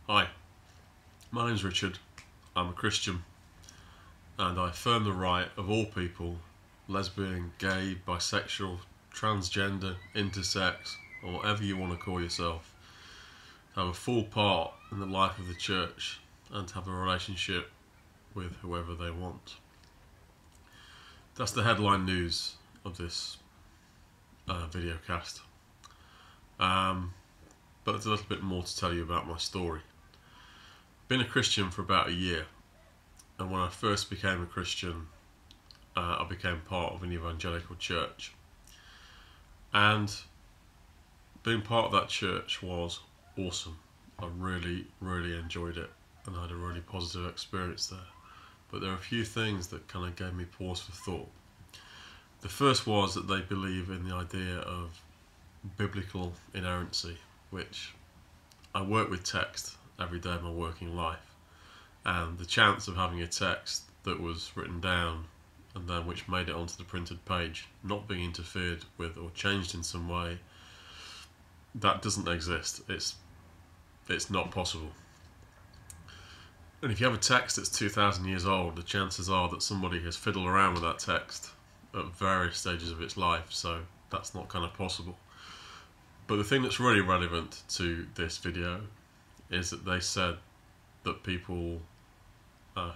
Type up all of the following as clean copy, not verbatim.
Hi, my name's Richard. I'm a Christian and I affirm the right of all people, lesbian, gay, bisexual, transgender, intersex, or whatever you want to call yourself, to have a full part in the life of the church and to have a relationship with whoever they want. That's the headline news of this video cast. But there's a little bit more to tell you about my story. Been a Christian for about a year, and when I first became a Christian, I became part of an evangelical church, and being part of that church was awesome. I really enjoyed it, and I had a really positive experience there. But there are a few things that kind of gave me pause for thought. The first was that they believe in the idea of biblical inerrancy, which I work with text every day of my working life, and the chance of having a text that was written down and then which made it onto the printed page not being interfered with or changed in some way, that doesn't exist. It's not possible. And if you have a text that's 2,000 years old, the chances are that somebody has fiddled around with that text at various stages of its life, so that's not kind of possible. But the thing that's really relevant to this video is that they said that people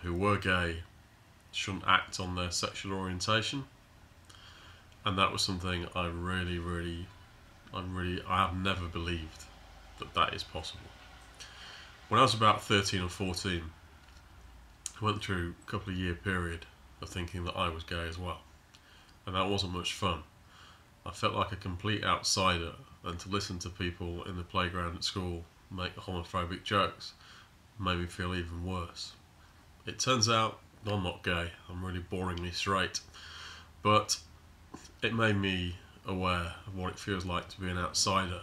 who were gay shouldn't act on their sexual orientation, and that was something I have never believed that is possible. When I was about 13 or 14, I went through a couple of year period of thinking that I was gay as well, and that wasn't much fun. I felt like a complete outsider, and to listen to people in the playground at school make homophobic jokes made me feel even worse. It turns out I'm not gay, I'm really boringly straight, but it made me aware of what it feels like to be an outsider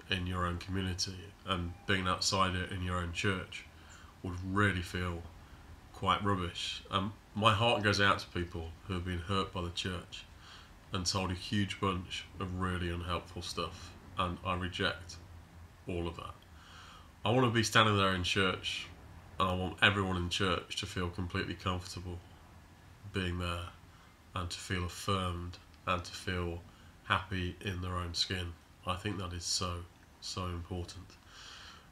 in your own community, and being an outsider in your own church would really feel quite rubbish. My heart goes out to people who have been hurt by the church and told a huge bunch of really unhelpful stuff, and I reject all of that. I want to be standing there in church, and I want everyone in church to feel completely comfortable being there, and to feel affirmed, and to feel happy in their own skin. I think that is so important,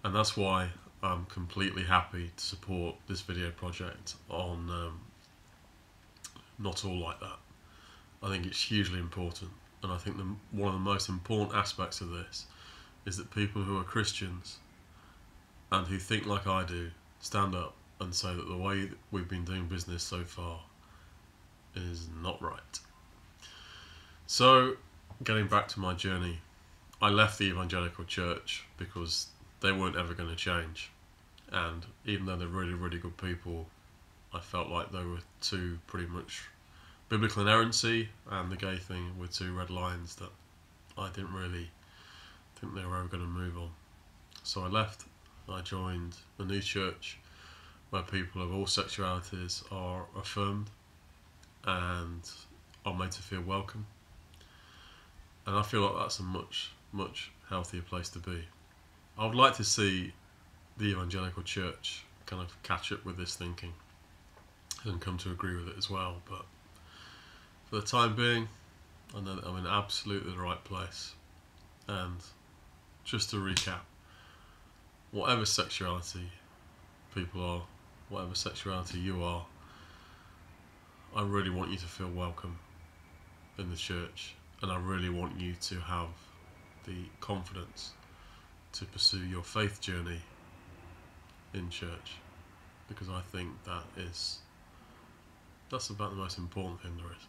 and that's why I'm completely happy to support this video project on Not All Like That. I think it's hugely important, and I think one of the most important aspects of this is that people who are Christians and who think like I do stand up and say that the way that we've been doing business so far is not right. So, getting back to my journey, I left the evangelical church because they weren't ever going to change, and even though they're really good people, I felt like they were two pretty much biblical inerrancy and the gay thing were two red lines that I didn't really think they were ever going to move on. So I left. I joined a new church where people of all sexualities are affirmed and are made to feel welcome, and I feel like that's a much healthier place to be. I would like to see the evangelical church kind of catch up with this thinking and come to agree with it as well, but for the time being, I know that I'm in absolutely the right place. And just to recap, whatever sexuality people are, whatever sexuality you are, I really want you to feel welcome in the church, and I really want you to have the confidence to pursue your faith journey in church, because I think that's about the most important thing there is.